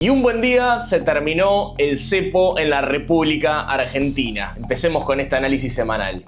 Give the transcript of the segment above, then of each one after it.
Y un buen día se terminó el cepo en la República Argentina. Empecemos con este análisis semanal.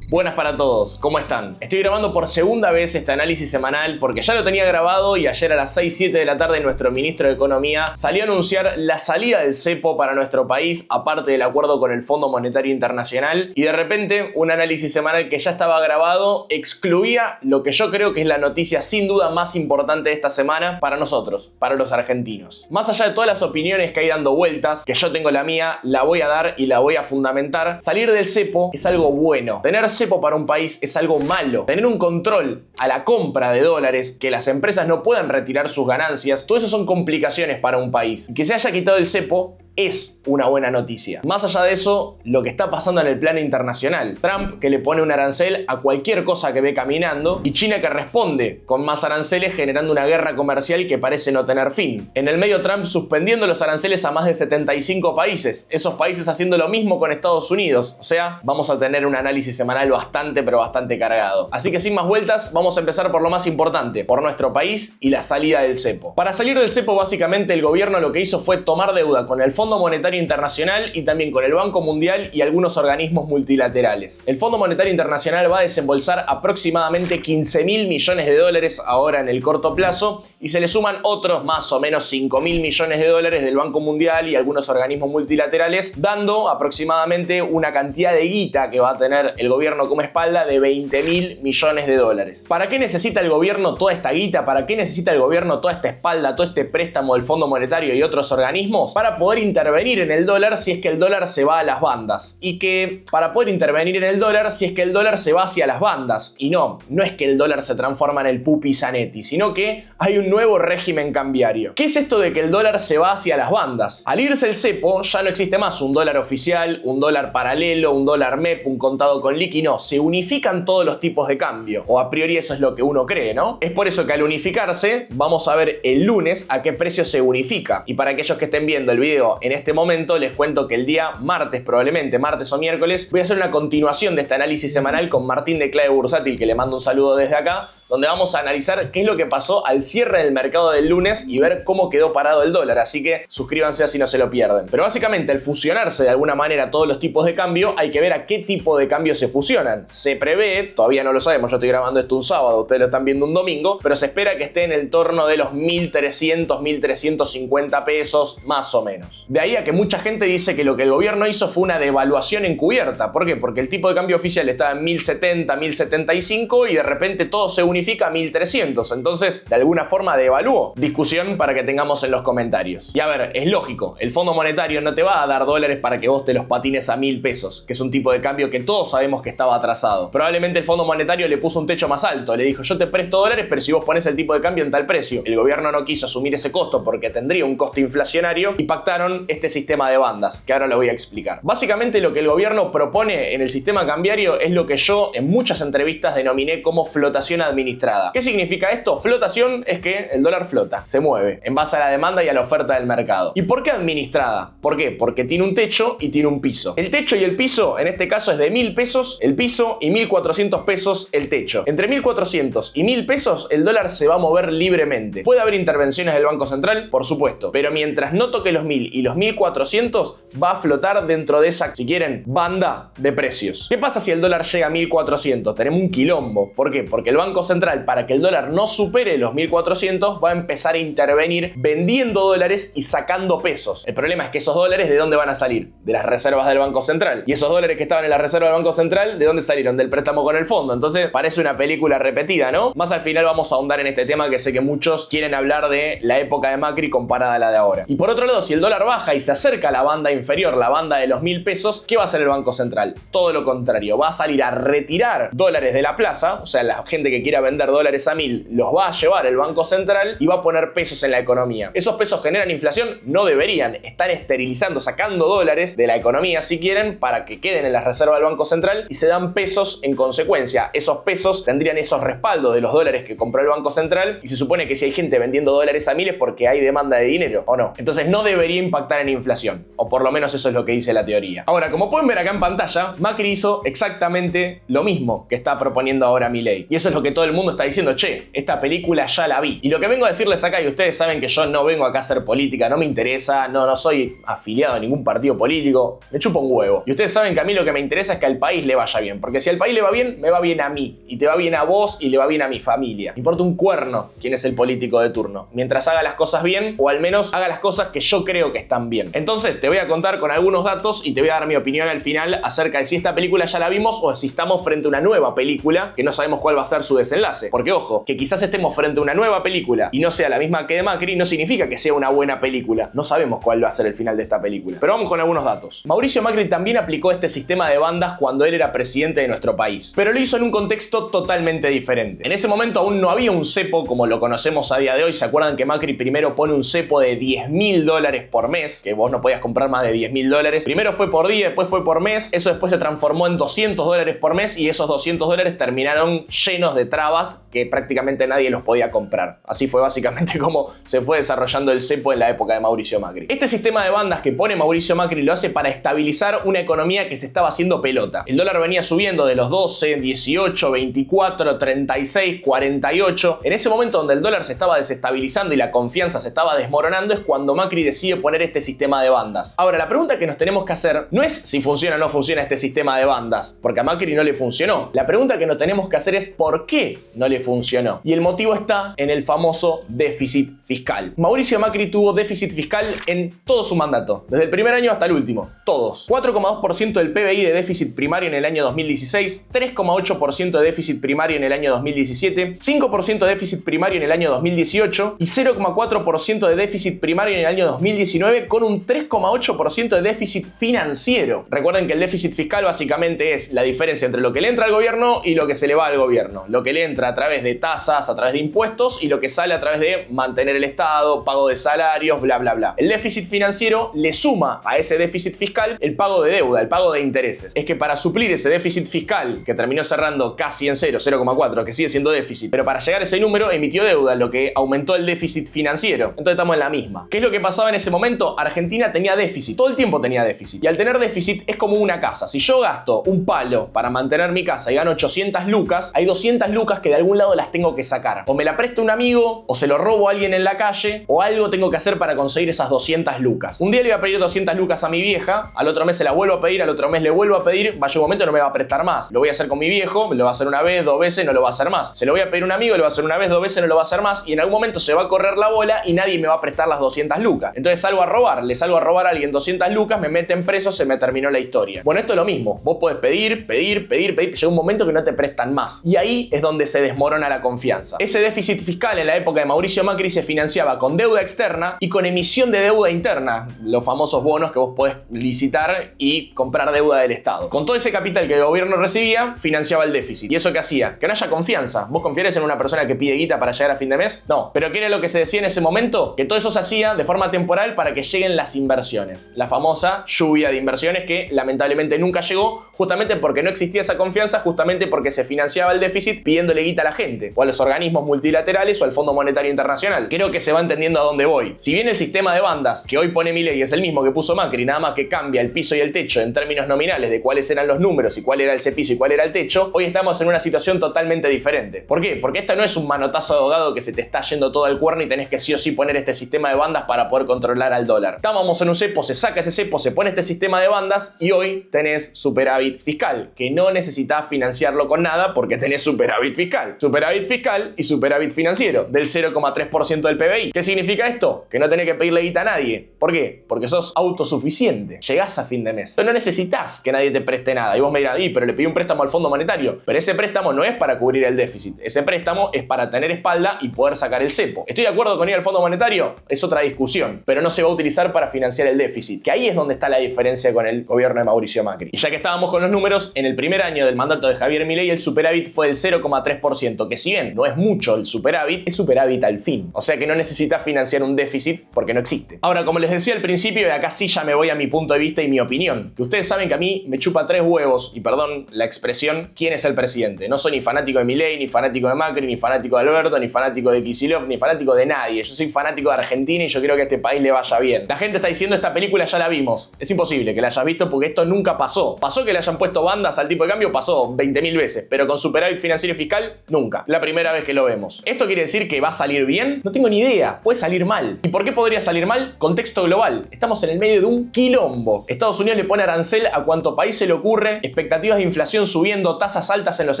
Buenas para todos, ¿cómo están? Estoy grabando por segunda vez este análisis semanal porque ya lo tenía grabado y ayer a las 6-7 de la tarde nuestro ministro de Economía salió a anunciar la salida del cepo para nuestro país, aparte del acuerdo con el Fondo Monetario Internacional, y de repente un análisis semanal que ya estaba grabado excluía lo que yo creo que es la noticia sin duda más importante de esta semana para nosotros, para los argentinos. Más allá de todas las opiniones que hay dando vueltas, que yo tengo la mía, la voy a dar y la voy a fundamentar, salir del cepo es algo bueno. Tener cepo para un país es algo malo. Tener un control a la compra de dólares, que las empresas no puedan retirar sus ganancias, todo eso son complicaciones para un país. Que se haya quitado el cepo es una buena noticia. Más allá de eso, lo que está pasando en el plano internacional. Trump que le pone un arancel a cualquier cosa que ve caminando y China que responde con más aranceles generando una guerra comercial que parece no tener fin. En el medio Trump suspendiendo los aranceles a más de 75 países. Esos países haciendo lo mismo con Estados Unidos. O sea, vamos a tener un análisis semanal bastante cargado. Así que sin más vueltas, vamos a empezar por lo más importante, por nuestro país y la salida del cepo. Para salir del cepo, básicamente el gobierno lo que hizo fue tomar deuda con el Fondo Monetario Internacional y también con el Banco Mundial y algunos organismos multilaterales. El Fondo Monetario Internacional va a desembolsar aproximadamente 15.000 millones de dólares ahora en el corto plazo y se le suman otros más o menos 5.000 millones de dólares del Banco Mundial y algunos organismos multilaterales, dando aproximadamente una cantidad de guita que va a tener el gobierno como espalda de 20.000 millones de dólares. ¿Para qué necesita el gobierno toda esta guita? ¿Para qué necesita el gobierno toda esta espalda, todo este préstamo del Fondo Monetario y otros organismos? Para poder intervenir en el dólar si es que el dólar se va a las bandas. Y que para poder intervenir en el dólar si es que el dólar se va hacia las bandas. Y no es que el dólar se transforma en el Pupi Zanetti, sino que hay un nuevo régimen cambiario. ¿Qué es esto de que el dólar se va hacia las bandas? Al irse el cepo ya no existe más un dólar oficial, un dólar paralelo, un dólar MEP, un contado con liqui, no. Se unifican todos los tipos de cambio. O a priori eso es lo que uno cree, ¿no? Es por eso que al unificarse vamos a ver el lunes a qué precio se unifica. Y para aquellos que estén viendo el video en este momento, les cuento que el día martes, probablemente martes o miércoles, voy a hacer una continuación de este análisis semanal con Martín de Clave Bursátil, que le mando un saludo desde acá, donde vamos a analizar qué es lo que pasó al cierre del mercado del lunes y ver cómo quedó parado el dólar, así que suscríbanse así no se lo pierden. Pero básicamente al fusionarse de alguna manera todos los tipos de cambio, hay que ver a qué tipo de cambio se fusionan. Se prevé, todavía no lo sabemos, yo estoy grabando esto un sábado, ustedes lo están viendo un domingo, pero se espera que esté en el torno de los 1.300, 1.350 pesos más o menos. De ahí a que mucha gente dice que lo que el gobierno hizo fue una devaluación encubierta. ¿Por qué? Porque el tipo de cambio oficial estaba en 1.070, 1.075 y de repente todo se unifica a 1.300. Entonces, de alguna forma devaluó. Discusión para que tengamos en los comentarios. Y a ver, es lógico, el Fondo Monetario no te va a dar dólares para que vos te los patines a 1.000 pesos, que es un tipo de cambio que todos sabemos que estaba atrasado. Probablemente el Fondo Monetario le puso un techo más alto. Le dijo, yo te presto dólares, pero si vos pones el tipo de cambio en tal precio. El gobierno no quiso asumir ese costo porque tendría un costo inflacionario y pactaron este sistema de bandas, que ahora lo voy a explicar. Básicamente lo que el gobierno propone en el sistema cambiario es lo que yo en muchas entrevistas denominé como flotación administrada. ¿Qué significa esto? Flotación es que el dólar flota, se mueve, en base a la demanda y a la oferta del mercado. ¿Y por qué administrada? ¿Por qué? Porque tiene un techo y tiene un piso. El techo y el piso, en este caso es de 1.000 pesos el piso y 1.400 pesos el techo. Entre 1.400 y 1.000 pesos el dólar se va a mover libremente. ¿Puede haber intervenciones del Banco Central? Por supuesto. Pero mientras no toque los 1.000 y los 1.400, va a flotar dentro de esa, si quieren, banda de precios. ¿Qué pasa si el dólar llega a 1.400? Tenemos un quilombo. ¿Por qué? Porque el Banco Central, para que el dólar no supere los 1.400, va a empezar a intervenir vendiendo dólares y sacando pesos. El problema es que esos dólares, ¿de dónde van a salir? De las reservas del Banco Central. Y esos dólares que estaban en la reserva del Banco Central, ¿de dónde salieron? Del préstamo con el fondo. Entonces, parece una película repetida, ¿no? Más al final vamos a ahondar en este tema que sé que muchos quieren hablar de la época de Macri comparada a la de ahora. Y por otro lado, si el dólar baja y se acerca a la banda inferior, la banda de los 1.000 pesos, ¿qué va a hacer el Banco Central? Todo lo contrario, va a salir a retirar dólares de la plaza, o sea, la gente que quiera vender dólares a 1.000 los va a llevar el Banco Central y va a poner pesos en la economía. ¿Esos pesos generan inflación? No deberían. Están esterilizando, sacando dólares de la economía si quieren para que queden en la reserva del Banco Central y se dan pesos en consecuencia. Esos pesos tendrían esos respaldos de los dólares que compró el Banco Central y se supone que si hay gente vendiendo dólares a 1.000 es porque hay demanda de dinero, ¿o no? Entonces no debería impactar impactar en inflación. O por lo menos eso es lo que dice la teoría. Ahora, como pueden ver acá en pantalla, Macri hizo exactamente lo mismo que está proponiendo ahora Milei. Y eso es lo que todo el mundo está diciendo, che, esta película ya la vi. Y lo que vengo a decirles acá, y ustedes saben que yo no vengo acá a hacer política, no me interesa, no soy afiliado a ningún partido político, me chupo un huevo. Y ustedes saben que a mí lo que me interesa es que al país le vaya bien. Porque si al país le va bien, me va bien a mí. Y te va bien a vos y le va bien a mi familia. Me importa un cuerno quién es el político de turno. Mientras haga las cosas bien, o al menos haga las cosas que yo creo que están bien. Entonces te voy a contar con algunos datos y te voy a dar mi opinión al final acerca de si esta película ya la vimos o si estamos frente a una nueva película que no sabemos cuál va a ser su desenlace. Porque ojo, que quizás estemos frente a una nueva película y no sea la misma que de Macri no significa que sea una buena película. No sabemos cuál va a ser el final de esta película. Pero vamos con algunos datos. Mauricio Macri también aplicó este sistema de bandas cuando él era presidente de nuestro país, pero lo hizo en un contexto totalmente diferente. En ese momento aún no había un cepo como lo conocemos a día de hoy. ¿Se acuerdan que Macri primero pone un cepo de $10.000 por mes? Que vos no podías comprar más de $10.000. Primero fue por día, después fue por mes. Eso después se transformó en $200 por mes y esos $200 terminaron llenos de trabas que prácticamente nadie los podía comprar. Así fue básicamente como se fue desarrollando el cepo en la época de Mauricio Macri. Este sistema de bandas que pone Mauricio Macri lo hace para estabilizar una economía que se estaba haciendo pelota. El dólar venía subiendo de los 12, 18, 24, 36, 48. En ese momento donde el dólar se estaba desestabilizando y la confianza se estaba desmoronando es cuando Macri decide poner este sistema de bandas. Ahora, la pregunta que nos tenemos que hacer no es si funciona o no funciona este sistema de bandas, porque a Macri no le funcionó. La pregunta que nos tenemos que hacer es ¿por qué no le funcionó? Y el motivo está en el famoso déficit fiscal. Mauricio Macri tuvo déficit fiscal en todo su mandato, desde el primer año hasta el último, todos. 4,2% del PBI de déficit primario en el año 2016, 3,8% de déficit primario en el año 2017, 5% de déficit primario en el año 2018 y 0,4% de déficit primario en el año 2019 con un 3,8% de déficit financiero. Recuerden que el déficit fiscal básicamente es la diferencia entre lo que le entra al gobierno y lo que se le va al gobierno. Lo que le entra a través de tasas, a través de impuestos y lo que sale a través de mantener el Estado, pago de salarios, bla bla bla. El déficit financiero le suma a ese déficit fiscal el pago de deuda, el pago de intereses. Es que para suplir ese déficit fiscal que terminó cerrando casi en cero, 0,4, que sigue siendo déficit, pero para llegar a ese número emitió deuda, lo que aumentó el déficit financiero. Entonces estamos en la misma. ¿Qué es lo que pasaba en ese momento? Argentina tenía déficit, todo el tiempo tenía déficit. Y al tener déficit es como una casa. Si yo gasto un palo para mantener mi casa y gano 800 lucas, hay 200 lucas que de algún lado las tengo que sacar. O me la presta un amigo, o se lo robo a alguien en la calle, o algo tengo que hacer para conseguir esas 200 lucas. Un día le iba a pedir 200 lucas a mi vieja, al otro mes se las vuelvo a pedir, al otro mes le vuelvo a pedir, vaya un momento no me va a prestar más. Lo voy a hacer con mi viejo, lo va a hacer una vez, 2 veces, no lo va a hacer más. Se lo voy a pedir a un amigo, lo va a hacer una vez, 2 veces, no lo va a hacer más, y en algún momento se va a correr la bola y nadie me va a prestar las 200 lucas. Entonces salgo a robar, le salgo a robar a alguien 200 lucas, me meten preso, se me terminó la historia. Bueno, esto es lo mismo. Vos podés pedir, llega un momento que no te prestan más. Y ahí es donde se desmorona la confianza. Ese déficit fiscal en la época de Mauricio Macri se financiaba con deuda externa y con emisión de deuda interna, los famosos bonos que vos podés licitar y comprar deuda del Estado. Con todo ese capital que el gobierno recibía, financiaba el déficit. ¿Y eso qué hacía? Que no haya confianza. ¿Vos confiares en una persona que pide guita para llegar a fin de mes? No. ¿Pero qué era lo que se decía en ese momento? Que todo eso se hacía de forma temporal para que lleguen las inversiones. La famosa lluvia de inversiones que lamentablemente nunca llegó, justamente porque no existía esa confianza, justamente porque se financiaba el déficit pidiéndole guita a la gente, o a los organismos multilaterales o al Fondo Monetario Internacional. Creo que se va entendiendo a dónde voy. Si bien el sistema de bandas que hoy pone Milei es el mismo que puso Macri, nada más que cambia el piso y el techo en términos nominales de cuáles eran los números y cuál era ese piso y cuál era el techo, hoy estamos en una situación totalmente diferente. ¿Por qué? Porque esta no es un manotazo de ahogado que se te está yendo todo al cuerno y tenés que sí o sí poner este sistema de bandas para poder controlar al dólar. Estábamos en un cepo, se saca ese cepo, se pone este sistema de bandas y hoy tenés superávit fiscal, que no necesitas financiarlo con nada porque tenés superávit fiscal. Superávit fiscal y superávit financiero del 0,3% del PBI. ¿Qué significa esto? Que no tenés que pedirle guita a nadie. ¿Por qué? Porque sos autosuficiente. Llegás a fin de mes. Pero no necesitas que nadie te preste nada. Y vos me dirás, pero le pedí un préstamo al Fondo Monetario. Pero ese préstamo no es para cubrir el déficit. Ese préstamo es para tener espalda y poder sacar el cepo. ¿Estoy de acuerdo con ir al Fondo Monetario? Es otra discusión. Pero no se va a utilizar para financiar el déficit. Que ahí es donde está la diferencia con el gobierno de Mauricio Macri. Y ya que estábamos con los números, en el primer año del mandato de Javier Milei el superávit fue del 0,3%. Que si bien no es mucho el superávit, es superávit al fin. O sea que no necesitas financiar un déficit porque no existe. Ahora, como les decía al principio, de acá sí ya me voy a mi punto de vista y mi opinión. Que ustedes saben que a mí me chupa 3 huevos, y perdón la expresión, quién es el presidente. No soy ni fanático de Milei, ni fanático de Macri, ni fanático de Alberto, ni fanático de Kicillof, ni fanático de nadie. Yo soy fanático de Argentina y yo quiero que a este país le vaya bien. bien. La gente está diciendo esta película ya la vimos. Es imposible que la hayas visto porque esto nunca pasó. Pasó que le hayan puesto bandas al tipo de cambio, pasó 20.000 veces, pero con superávit financiero y fiscal, nunca. La primera vez que lo vemos. ¿Esto quiere decir que va a salir bien? No tengo ni idea. Puede salir mal. ¿Y por qué podría salir mal? Contexto global. Estamos en el medio de un quilombo. Estados Unidos le pone arancel a cuanto país se le ocurre, expectativas de inflación subiendo, tasas altas en los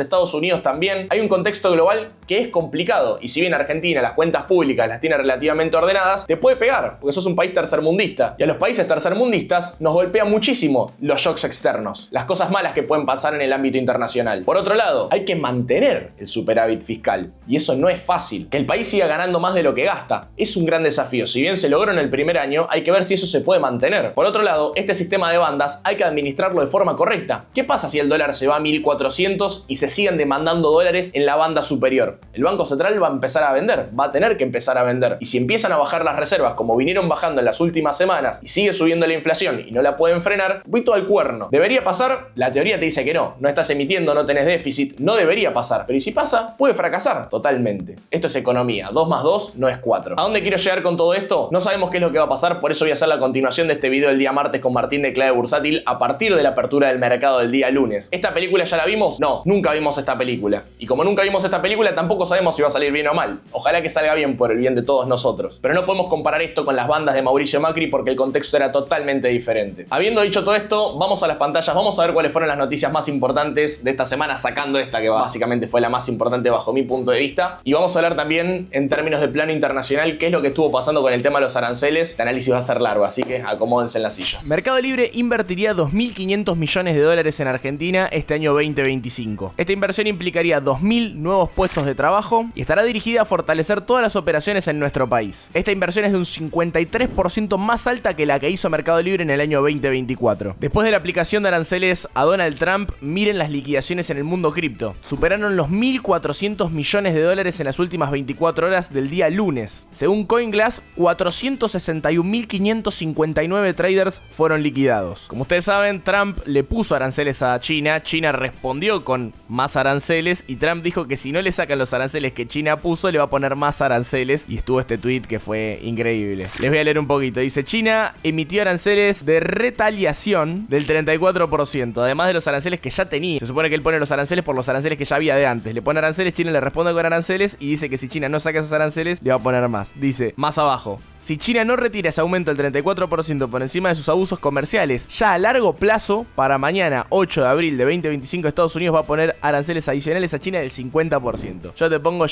Estados Unidos también. Hay un contexto global que es complicado y si bien Argentina las cuentas públicas las tiene relativamente ordenadas, te puede pegar porque sos un país tercermundista y a los países tercermundistas nos golpean muchísimo los shocks externos, las cosas malas que pueden pasar en el ámbito internacional. Por otro lado, hay que mantener el superávit fiscal y eso no es fácil. Que el país siga ganando más de lo que gasta es un gran desafío. Si bien se logró en el primer año, hay que ver si eso se puede mantener. Por otro lado, este sistema de bandas hay que administrarlo de forma correcta. ¿Qué pasa si el dólar se va a 1400 y se siguen demandando dólares en la banda superior? El Banco Central va a empezar a vender, va a tener que empezar a vender. Y si empiezan a bajar las reservas como vinieron bajando en las últimas semanas y sigue subiendo la inflación y no la pueden frenar, pito al cuerno. ¿Debería pasar? La teoría te dice que no. No estás emitiendo, no tenés déficit, no debería pasar. Pero y si pasa, puede fracasar totalmente. Esto es economía. 2 más 2 no es 4. ¿A dónde quiero llegar con todo esto? No sabemos qué es lo que va a pasar, por eso voy a hacer la continuación de este video el día martes con Martín de Clave Bursátil a partir de la apertura del mercado del día lunes. ¿Esta película ya la vimos? No, nunca vimos esta película. Y como nunca vimos esta película, tampoco sabemos si va a salir bien o mal. Ojalá que salga bien por el bien de todos nosotros. Pero no podemos comparar esto con las bandas de Mauricio Macri porque el contexto era totalmente diferente. Habiendo dicho todo esto, vamos a las pantallas, vamos a ver cuáles fueron las noticias más importantes de esta semana, sacando esta que básicamente fue la más importante bajo mi punto de vista. Y vamos a hablar también en términos de plano internacional qué es lo que estuvo pasando con el tema de los aranceles. Este análisis va a ser largo, así que acomódense en la silla. Mercado Libre invertiría 2.500 millones de dólares en Argentina este año 2025. Esta inversión implicaría 2.000 nuevos puestos de trabajo y estará dirigida a fortalecer todas las operaciones en nuestro país. Esta inversión es de un 53% más alta que la que hizo Mercado Libre en el año 2024. Después de la aplicación de aranceles a Donald Trump, miren las liquidaciones en el mundo cripto. Superaron los 1.400 millones de dólares en las últimas 24 horas del día lunes. Según CoinGlass, 461.559 traders fueron liquidados. Como ustedes saben, Trump le puso aranceles a China, China respondió con más aranceles y Trump dijo que si no le sacan los aranceles que China puso, le va a poner más aranceles y estuvo este tweet que fue increíble. Les voy a leer un poquito. Dice: China emitió aranceles de retaliación del 34%, además de los aranceles que ya tenía. Se supone que él pone los aranceles por los aranceles que ya había de antes. Le pone aranceles, China le responde con aranceles y dice que si China no saca esos aranceles, le va a poner más. Dice, más abajo: si China no retira ese aumento del 34% por encima de sus abusos comerciales, ya a largo plazo, para mañana 8 de abril de 2025, Estados Unidos va a poner aranceles adicionales a China del 50%. Yo te pongo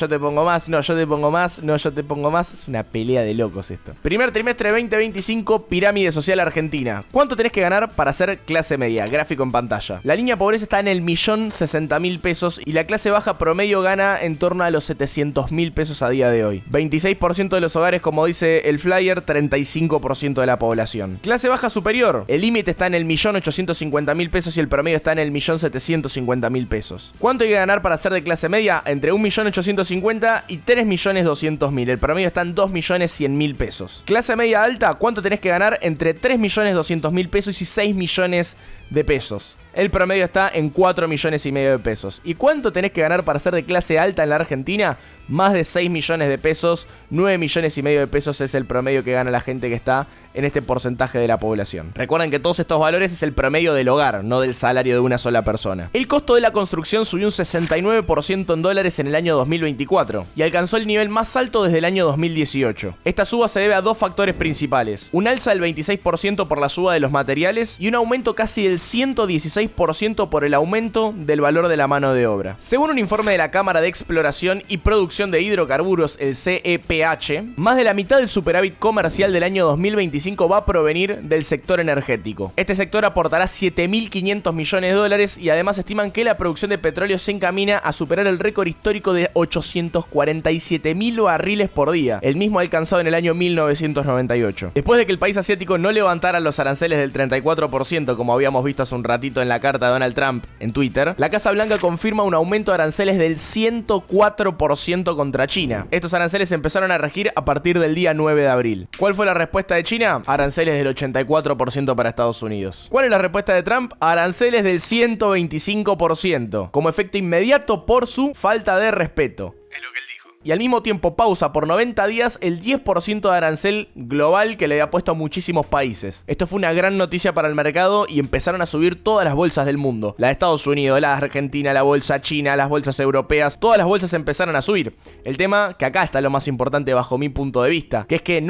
más, no, yo te pongo más, no, yo te pongo más. Es una pelea de locos esto. Primer trimestre 2025, pirámide social argentina. ¿Cuánto tenés que ganar para ser clase media? Gráfico en pantalla. La línea pobreza está en el 1.060.000 pesos y la clase baja promedio gana en torno a los 700.000 pesos a día de hoy. 26% de los hogares, como dice el flyer, 35% de la población. Clase baja superior. El límite está en el 1.850.000 pesos y el promedio está en el 1.750.000 pesos. ¿Cuánto hay que ganar para ser de clase media? Entre 1.850.000 y 3.200.000. El promedio está en 2.100.000 pesos. Clase media alta, ¿cuánto tenés que ganar? Entre 3.200.000 pesos y 6 millones de pesos. El promedio está en 4 millones y medio de pesos. ¿Y cuánto tenés que ganar para ser de clase alta en la Argentina? Más de 6 millones de pesos, 9 millones y medio de pesos es el promedio que gana la gente que está en este porcentaje de la población. Recuerden que todos estos valores es el promedio del hogar, no del salario de una sola persona. El costo de la construcción subió un 69% en dólares en el año 2024 y alcanzó el nivel más alto desde el año 2018. Esta suba se debe a dos factores principales: un alza del 26% por la suba de los materiales y un aumento casi del 116% por el aumento del valor de la mano de obra. Según un informe de la Cámara de Exploración y Producción de Hidrocarburos, el CEPH, más de la mitad del superávit comercial del año 2025 va a provenir del sector energético. Este sector aportará 7.500 millones de dólares y además estiman que la producción de petróleo se encamina a superar el récord histórico de 847.000 barriles por día, el mismo alcanzado en el año 1998. Después de que el país asiático no levantara los aranceles del 34%, como habíamos visto hace un ratito en la carta de Donald Trump en Twitter, la Casa Blanca confirma un aumento de aranceles del 104% contra China. Estos aranceles empezaron a regir a partir del día 9 de abril. ¿Cuál fue la respuesta de China? Aranceles del 84% para Estados Unidos. ¿Cuál es la respuesta de Trump? Aranceles del 125%, como efecto inmediato por su falta de respeto. Es lo que él dijo. y al mismo tiempo pausa por 90 días el 10% de arancel global que le había puesto a muchísimos países. Esto fue una gran noticia para el mercado y empezaron a subir todas las bolsas del mundo. La de Estados Unidos, la de Argentina, la bolsa china, las bolsas europeas, todas las bolsas empezaron a subir. El tema, que acá está lo más importante bajo mi punto de vista, que es que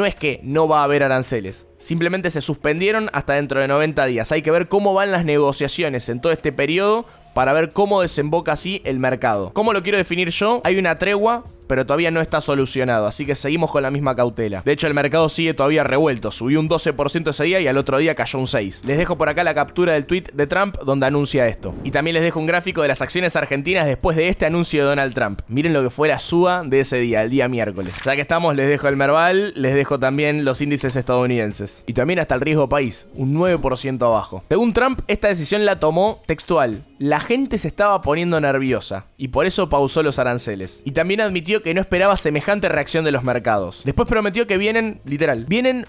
no va a haber aranceles. Simplemente se suspendieron hasta dentro de 90 días. Hay que ver cómo van las negociaciones en todo este periodo para ver cómo desemboca así el mercado. ¿Cómo lo quiero definir yo? Hay una tregua, pero todavía no está solucionado, así que seguimos con la misma cautela. De hecho, el mercado sigue todavía revuelto. Subió un 12% ese día y al otro día cayó un 6%. Les dejo por acá la captura del tweet de Trump donde anuncia esto. Y también les dejo un gráfico de las acciones argentinas después de este anuncio de Donald Trump. Miren lo que fue la suba de ese día, el día miércoles. Ya que estamos, les dejo el Merval, les dejo también los índices estadounidenses. Y también hasta el riesgo país, un 9% abajo. Según Trump, esta decisión la tomó textual. La gente se estaba poniendo nerviosa y por eso pausó los aranceles. Y también admitió que no esperaba semejante reacción de los mercados. Después prometió que vienen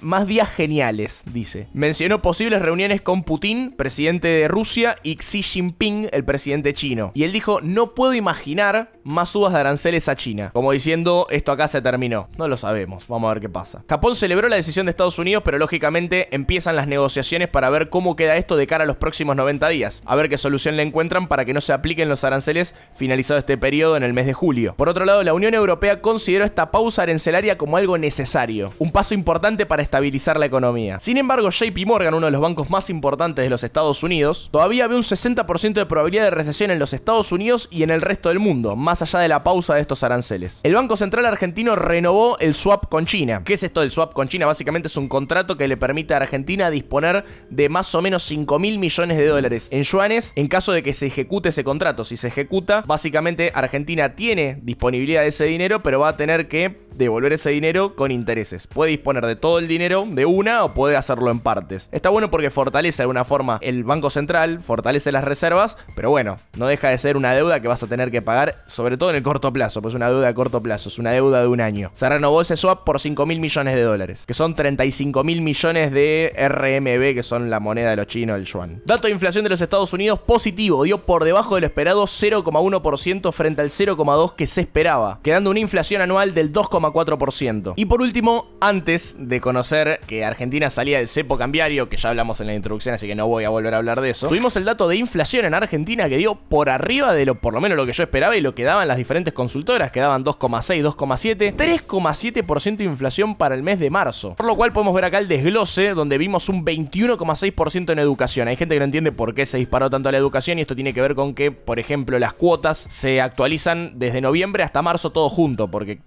más días geniales, dice. Mencionó posibles reuniones con Putin, presidente de Rusia, y Xi Jinping, el presidente chino. Y él dijo, no puedo imaginar más subas de aranceles a China. Como diciendo, esto acá se terminó. No lo sabemos, vamos a ver qué pasa. Japón celebró la decisión de Estados Unidos, pero lógicamente empiezan las negociaciones para ver cómo queda esto de cara a los próximos 90 días. A ver qué solución le encuentran para que no se apliquen los aranceles finalizado este periodo en el mes de julio. Por otro lado, la Unión Europea consideró esta pausa arancelaria como algo necesario, un paso importante para estabilizar la economía. Sin embargo, JP Morgan, uno de los bancos más importantes de los Estados Unidos, todavía ve un 60% de probabilidad de recesión en los Estados Unidos y en el resto del mundo, más allá de la pausa de estos aranceles. El Banco Central argentino renovó el swap con China. ¿Qué es esto del swap con China? Básicamente es un contrato que le permite a Argentina disponer de más o menos 5.000 millones de dólares en yuanes en caso de que se ejecute ese contrato. Si se ejecuta, básicamente Argentina tiene disponibilidad de ese dinero, pero va a tener que devolver ese dinero con intereses. Puede disponer de todo el dinero de una o puede hacerlo en partes. Está bueno porque fortalece de alguna forma el Banco Central, fortalece las reservas, pero bueno, no deja de ser una deuda que vas a tener que pagar, sobre todo en el corto plazo, pues es una deuda a corto plazo, es una deuda de un año. Se renovó ese swap por 5.000 millones de dólares, que son 35.000 millones de RMB, que son la moneda de los chinos, el yuan. Dato de inflación de los Estados Unidos positivo, dio por debajo de lo esperado 0,1% frente al 0,2% que se esperaba, quedando una inflación anual del 2,4%. Y por último, antes de conocer que Argentina salía del cepo cambiario, que ya hablamos en la introducción, así que no voy a volver a hablar de eso, tuvimos el dato de inflación en Argentina que dio por arriba de por lo menos lo que yo esperaba y lo que daban las diferentes consultoras, que daban 2,6, 2,7, 3,7% de inflación para el mes de marzo. Por lo cual podemos ver acá el desglose, donde vimos un 21,6% en educación. Hay gente que no entiende por qué se disparó tanto la educación y esto tiene que ver con que, por ejemplo, las cuotas se actualizan desde noviembre hasta marzo todo junto, porque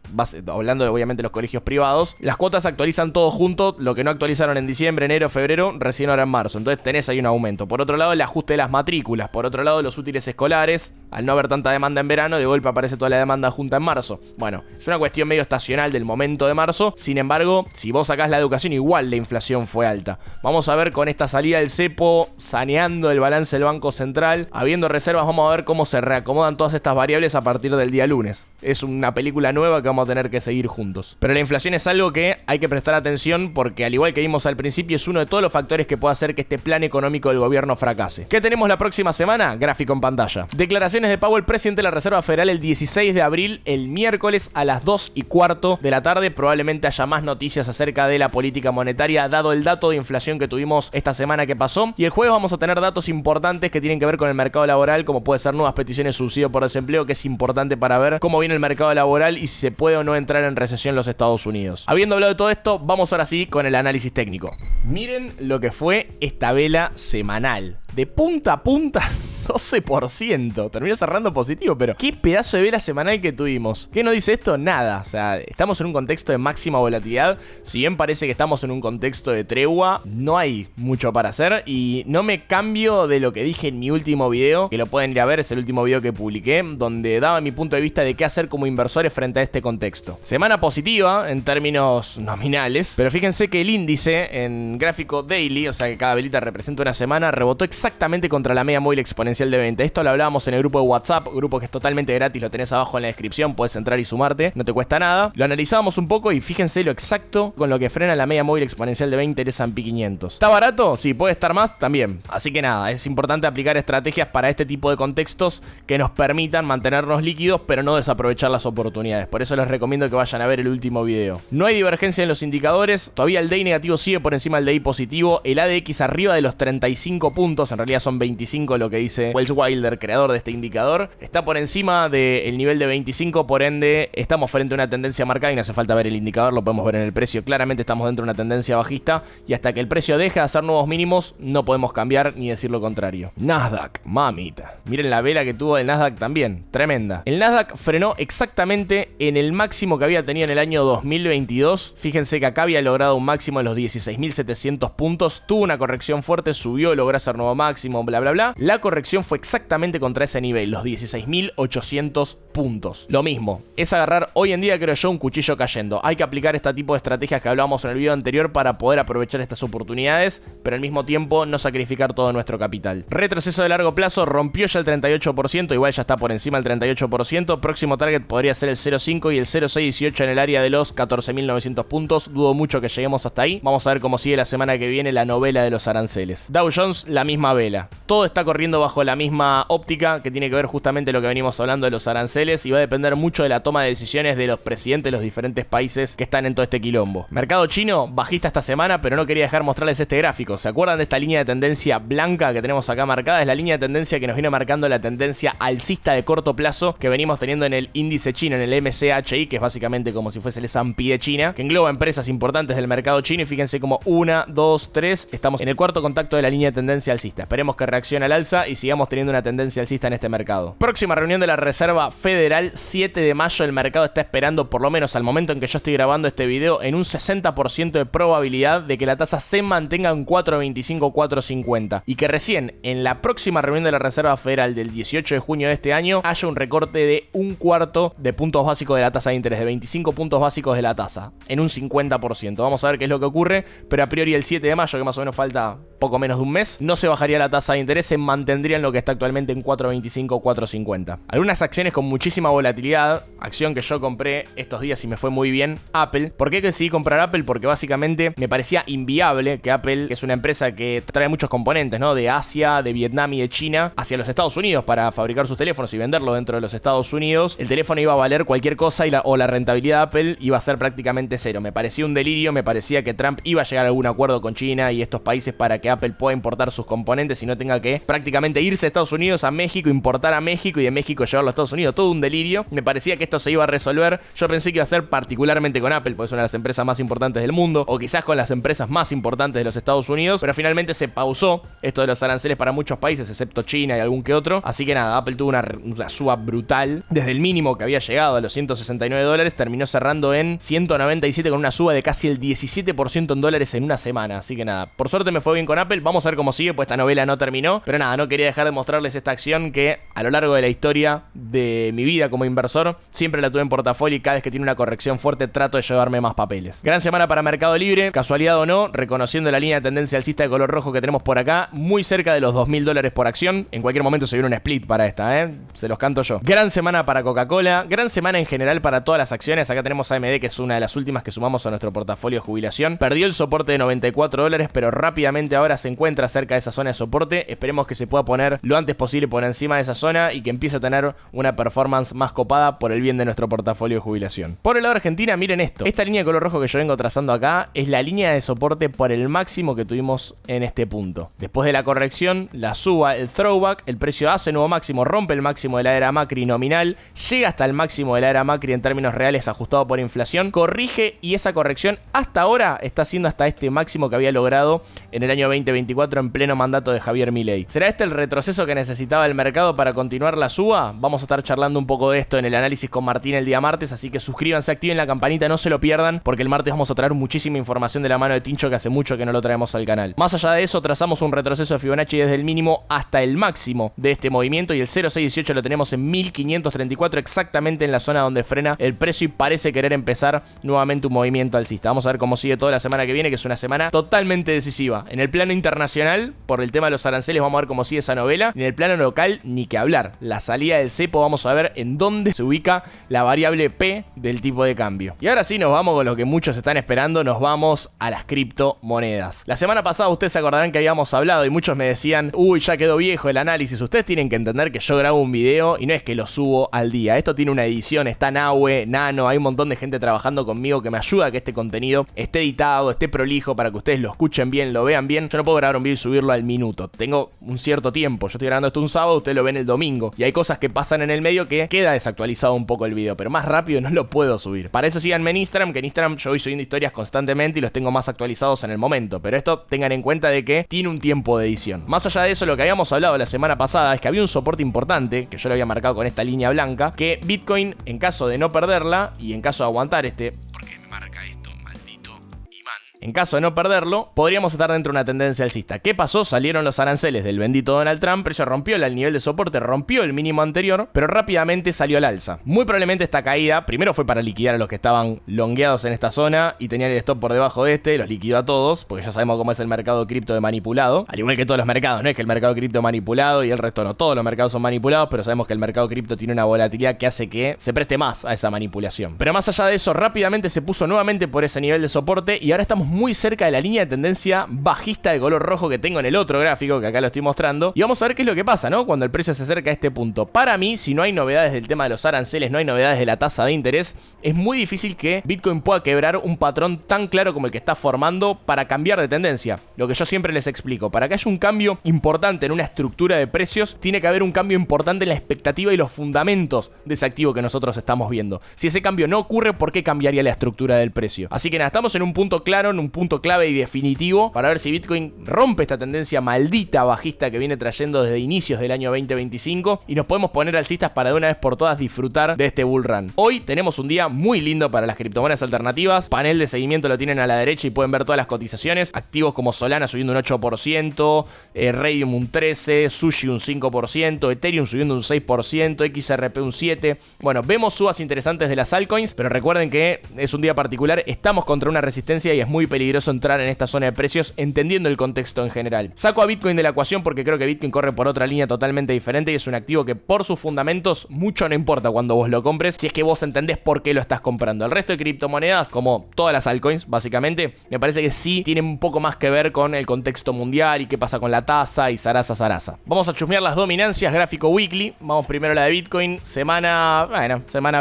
hablando de, obviamente, los colegios privados, las cuotas se actualizan todo junto, lo que no actualizaron en diciembre, enero, febrero, recién ahora en marzo. Entonces tenés ahí un aumento. Por otro lado, el ajuste de las matrículas. Por otro lado, los útiles escolares. Al no haber tanta demanda en verano, de golpe aparece toda la demanda junta en marzo. Bueno, es una cuestión medio estacional del momento de marzo. Sin embargo, si vos sacás la educación, igual la inflación fue alta. Vamos a ver con esta salida del cepo, saneando el balance del Banco Central, habiendo reservas, vamos a ver cómo se reacomodan todas estas variables a partir del día lunes. Es una película nueva que vamos a tener que seguir juntos. Pero la inflación es algo que hay que prestar atención porque, al igual que vimos al principio, es uno de todos los factores que puede hacer que este plan económico del gobierno fracase. ¿Qué tenemos la próxima semana? Gráfico en pantalla. Declaraciones de Powell, presidente de la Reserva Federal, el 16 de abril, el miércoles a las 2:15 de la tarde. Probablemente haya más noticias acerca de la política monetaria, dado el dato de inflación que tuvimos esta semana que pasó. Y el jueves vamos a tener datos importantes que tienen que ver con el mercado laboral, como puede ser nuevas peticiones de subsidio por desempleo, que es importante para ver cómo viene el mercado laboral y si se puede o no entrar en recesión los Estados Unidos. Habiendo hablado de todo esto, vamos ahora sí con el análisis técnico. Miren lo que fue esta vela semanal. De punta a punta, 12%. Terminó cerrando positivo, pero qué pedazo de vela semanal que tuvimos. ¿Qué nos dice esto? Nada. O sea, estamos en un contexto de máxima volatilidad. Si bien parece que estamos en un contexto de tregua, no hay mucho para hacer. Y no me cambio de lo que dije en mi último video, que lo pueden ir a ver, es el último video que publiqué, donde daba mi punto de vista de qué hacer como inversores frente a este contexto. Semana positiva en términos nominales, pero fíjense que el índice en gráfico daily, o sea que cada velita representa una semana, rebotó exactamente contra la media móvil exponencial exponencial de 20. Esto lo hablábamos en el grupo de WhatsApp, grupo que es totalmente gratis, lo tenés abajo en la descripción, puedes entrar y sumarte, no te cuesta nada. Lo analizábamos un poco y fíjense lo exacto con lo que frena la media móvil exponencial de 20 del S&P 500. ¿Está barato? Sí. ¿Puede estar más? También. Así que nada, es importante aplicar estrategias para este tipo de contextos que nos permitan mantenernos líquidos, pero no desaprovechar las oportunidades. Por eso les recomiendo que vayan a ver el último video. No hay divergencia en los indicadores, todavía el DAI negativo sigue por encima del DAI positivo, el ADX arriba de los 35 puntos, en realidad son 25 lo que dice Welles Wilder, creador de este indicador, está por encima del nivel de 25, por ende estamos frente a una tendencia marcada y no hace falta ver el indicador, lo podemos ver en el precio, claramente estamos dentro de una tendencia bajista y hasta que el precio deje de hacer nuevos mínimos no podemos cambiar ni decir lo contrario. Nasdaq, mamita, miren la vela que tuvo el Nasdaq también, tremenda. El Nasdaq frenó exactamente en el máximo que había tenido en el año 2022, fíjense que acá había logrado un máximo de los 16.700 puntos, tuvo una corrección fuerte, subió, logró hacer nuevo máximo, bla bla bla. La corrección fue exactamente contra ese nivel, los 16.800 puntos. Lo mismo, es agarrar hoy en día, creo yo, un cuchillo cayendo. Hay que aplicar este tipo de estrategias que hablábamos en el video anterior para poder aprovechar estas oportunidades, pero al mismo tiempo no sacrificar todo nuestro capital. Retroceso de largo plazo, rompió ya el 38%, igual ya está por encima del 38%. Próximo target podría ser el 0.5 y el 0.618 en el área de los 14.900 puntos. Dudo mucho que lleguemos hasta ahí. Vamos a ver cómo sigue la semana que viene la novela de los aranceles. Dow Jones, la misma vela. Todo está corriendo bajo la misma óptica que tiene que ver justamente lo que venimos hablando de los aranceles y va a depender mucho de la toma de decisiones de los presidentes de los diferentes países que están en todo este quilombo. Mercado chino, bajista esta semana, pero no quería dejar mostrarles este gráfico. ¿Se acuerdan de esta línea de tendencia blanca que tenemos acá marcada? Es la línea de tendencia que nos viene marcando la tendencia alcista de corto plazo que venimos teniendo en el índice chino, en el MSCI, que es básicamente como si fuese el S&P de China, que engloba empresas importantes del mercado chino y fíjense como 1, 2, 3, estamos en el cuarto contacto de la línea de tendencia alcista. Esperemos que reaccione al alza y sigamos teniendo una tendencia alcista en este mercado. Próxima reunión de la Reserva Federal, 7 de mayo, el mercado está esperando, por lo menos al momento en que yo estoy grabando este video, en un 60% de probabilidad de que la tasa se mantenga en 4.25, 4.50 y que recién en la próxima reunión de la Reserva Federal del 18 de junio de este año haya un recorte de un cuarto de puntos básicos de la tasa de interés, de 25 puntos básicos de la tasa, en un 50%. Vamos a ver qué es lo que ocurre, pero a priori el 7 de mayo, que más o menos falta poco menos de un mes, no se bajaría la tasa de interés, se mantendría en lo que está actualmente en 4.25, 4.50. Algunas acciones con muchísima volatilidad, acción que yo compré estos días y me fue muy bien, Apple. ¿Por qué decidí comprar Apple? Porque básicamente me parecía inviable que Apple, que es una empresa que trae muchos componentes, ¿no? De Asia, de Vietnam y de China, hacia los Estados Unidos para fabricar sus teléfonos y venderlo dentro de los Estados Unidos, el teléfono iba a valer cualquier cosa y la rentabilidad de Apple iba a ser prácticamente cero. Me parecía un delirio, me parecía que Trump iba a llegar a algún acuerdo con China y estos países para que Apple pueda importar sus componentes y no tenga que prácticamente irse a Estados Unidos, a México, importar a México y de México llevarlo a Estados Unidos. Todo un delirio. Me parecía que esto se iba a resolver. Yo pensé que iba a ser particularmente con Apple, porque es una de las empresas más importantes del mundo, o quizás con las empresas más importantes de los Estados Unidos, pero finalmente se pausó esto de los aranceles para muchos países, excepto China y algún que otro. Así que nada, Apple tuvo una suba brutal. Desde el mínimo que había llegado a los $169, terminó cerrando en 197 con una suba de casi el 17% en dólares en una semana. Así que nada, por suerte me fue bien con Apple. Vamos a ver cómo sigue, pues esta novela no terminó. Pero nada, no quería dejar de mostrarles esta acción que a lo largo de la historia de mi vida como inversor siempre la tuve en portafolio y cada vez que tiene una corrección fuerte trato de llevarme más papeles. Gran semana para Mercado Libre, casualidad o no, reconociendo la línea de tendencia alcista de color rojo que tenemos por acá, muy cerca de los $2.000 por acción. En cualquier momento se viene un split para esta, se los canto yo. Gran semana para Coca-Cola, gran semana en general para todas las acciones. Acá tenemos AMD, que es una de las últimas que sumamos a nuestro portafolio de jubilación. Perdió el soporte de $94, pero rápidamente ahora se encuentra cerca de esa zona de soporte. Esperemos que se pueda poner lo antes posible por encima de esa zona y que empiece a tener una performance más copada por el bien de nuestro portafolio de jubilación. Por el lado de Argentina, miren esto. Esta línea de color rojo que yo vengo trazando acá es la línea de soporte por el máximo que tuvimos en este punto. Después de la corrección, la suba, el throwback, el precio hace nuevo máximo, rompe el máximo de la era Macri nominal, llega hasta el máximo de la era Macri en términos reales ajustado por inflación, corrige y esa corrección hasta ahora está siendo hasta este máximo que había logrado en el año 2024 en pleno mandato de Javier Milei. ¿Será este el retroceso que necesitaba el mercado para continuar la suba? Vamos a estar charlando un poco de esto en el análisis con Martín el día martes, así que suscríbanse, activen la campanita, no se lo pierdan, porque el martes vamos a traer muchísima información de la mano de Tincho, que hace mucho que no lo traemos al canal. Más allá de eso, trazamos un retroceso de Fibonacci desde el mínimo hasta el máximo de este movimiento y el 0.618 lo tenemos en 1534, exactamente en la zona donde frena el precio y parece querer empezar nuevamente un movimiento alcista. Vamos a ver cómo sigue toda la semana que viene, que es una semana totalmente decisiva. En el plano internacional, por el tema de los aranceles, vamos a ver cómo sigue esa novela novela. En el plano local, ni que hablar. La salida del cepo, vamos a ver en dónde se ubica la variable P del tipo de cambio. Y ahora sí nos vamos con lo que muchos están esperando, nos vamos a las criptomonedas. La semana pasada ustedes se acordarán que habíamos hablado y muchos me decían, uy, ya quedó viejo el análisis. Ustedes tienen que entender que yo grabo un video y no es que lo subo al día. Esto tiene una edición, está Nahue, Nano, hay un montón de gente trabajando conmigo que me ayuda a que este contenido esté editado, esté prolijo para que ustedes lo escuchen bien, lo vean bien. Yo no puedo grabar un video y subirlo al minuto. Tengo un cierto tiempo. Yo estoy grabando esto un sábado, ustedes lo ven el domingo. Y hay cosas que pasan en el medio que queda desactualizado un poco el video, pero más rápido no lo puedo subir. Para eso síganme en Instagram, que en Instagram yo voy subiendo historias constantemente y los tengo más actualizados en el momento. Pero esto tengan en cuenta de que tiene un tiempo de edición. Más allá de eso, lo que habíamos hablado la semana pasada es que había un soporte importante, que yo lo había marcado con esta línea blanca, que Bitcoin, en caso de no perderla y en caso de aguantar ¿por qué me marca esto, maldito imán? En caso de no perderlo, podríamos estar dentro de una tendencia alcista. ¿Qué pasó? Salieron los aranceles del bendito Donald Trump, el precio rompió el nivel de soporte, rompió el mínimo anterior, pero rápidamente salió al alza. Muy probablemente esta caída, primero fue para liquidar a los que estaban longueados en esta zona y tenían el stop por debajo de los liquidó a todos, porque ya sabemos cómo es el mercado cripto de manipulado. Al igual que todos los mercados, no es que el mercado cripto manipulado y el resto no, todos los mercados son manipulados, pero sabemos que el mercado cripto tiene una volatilidad que hace que se preste más a esa manipulación. Pero más allá de eso, rápidamente se puso nuevamente por ese nivel de soporte y ahora estamos muy cerca de la línea de tendencia bajista de color rojo que tengo en el otro gráfico, que acá lo estoy mostrando. Y vamos a ver qué es lo que pasa, ¿no? Cuando el precio se acerca a este punto. Para mí, si no hay novedades del tema de los aranceles, no hay novedades de la tasa de interés, es muy difícil que Bitcoin pueda quebrar un patrón tan claro como el que está formando para cambiar de tendencia. Lo que yo siempre les explico, para que haya un cambio importante en una estructura de precios, tiene que haber un cambio importante en la expectativa y los fundamentos de ese activo que nosotros estamos viendo. Si ese cambio no ocurre, ¿por qué cambiaría la estructura del precio? Así que nada, estamos en un punto claro, en un punto clave y definitivo para ver si Bitcoin rompe esta tendencia maldita bajista que viene trayendo desde inicios del año 2025 y nos podemos poner alcistas para de una vez por todas disfrutar de este bull run. Hoy tenemos un día muy lindo para las criptomonedas alternativas. Panel de seguimiento lo tienen a la derecha y pueden ver todas las cotizaciones. Activos como Solana subiendo un 8%, Radium un 13%, Sushi un 5%, Ethereum subiendo un 6%, XRP un 7%. Bueno, vemos subas interesantes de las altcoins, pero recuerden que es un día particular, estamos contra una resistencia y es muy peligroso entrar en esta zona de precios entendiendo el contexto en general. Saco a Bitcoin de la ecuación porque creo que Bitcoin corre por otra línea totalmente diferente y es un activo que por sus fundamentos mucho no importa cuando vos lo compres, si es que vos entendés por qué lo estás comprando. El resto de criptomonedas, como todas las altcoins básicamente, me parece que sí tienen un poco más que ver con el contexto mundial y qué pasa con la tasa y zaraza. Vamos a chusmear las dominancias, gráfico weekly. Vamos primero a la de Bitcoin, semana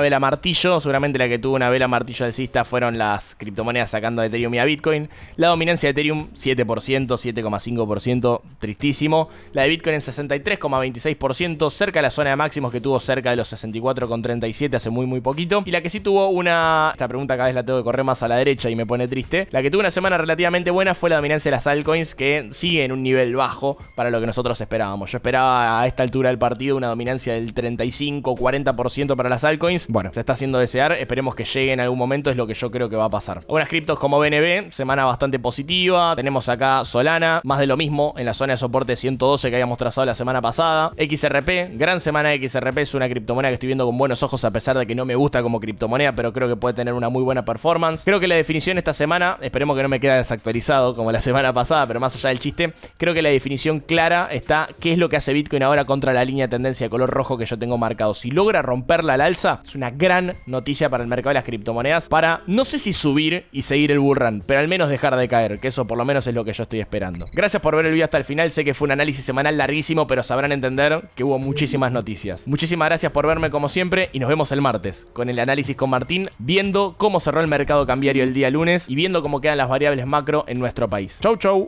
vela martillo, seguramente la que tuvo una vela martillo alcista fueron las criptomonedas sacando de Ethereum y a Bitcoin. La dominancia de Ethereum 7%, 7,5%, tristísimo. La de Bitcoin en 63,26%, cerca de la zona de máximos que tuvo cerca de los 64,37 hace muy poquito. Y la que sí tuvo esta pregunta cada vez la tengo que correr más a la derecha y me pone triste. La que tuvo una semana relativamente buena fue la dominancia de las altcoins, que sigue en un nivel bajo para lo que nosotros esperábamos. Yo esperaba a esta altura del partido una dominancia del 35-40% para las altcoins. Bueno, se está haciendo desear, esperemos que llegue en algún momento, es lo que yo creo que va a pasar. Algunas criptos como BNB, semana bastante positiva. Tenemos acá Solana, más de lo mismo en la zona de soporte 112 que habíamos trazado la semana pasada. XRP, gran semana de XRP, es una criptomoneda que estoy viendo con buenos ojos a pesar de que no me gusta como criptomoneda, pero creo que puede tener una muy buena performance. Creo que la definición esta semana, esperemos que no me quede desactualizado como la semana pasada, pero más allá del chiste, creo que la definición clara está qué es lo que hace Bitcoin ahora contra la línea de tendencia de color rojo que yo tengo marcado. Si logra romperla al alza, es una gran noticia para el mercado de las criptomonedas para, no sé si subir y seguir el bull run, pero al menos dejar de caer, que eso por lo menos es lo que yo estoy esperando. Gracias por ver el video hasta el final, sé que fue un análisis semanal larguísimo, pero sabrán entender que hubo muchísimas noticias. Muchísimas gracias por verme como siempre y nos vemos el martes con el análisis con Martín, viendo cómo cerró el mercado cambiario el día lunes y viendo cómo quedan las variables macro en nuestro país. Chau.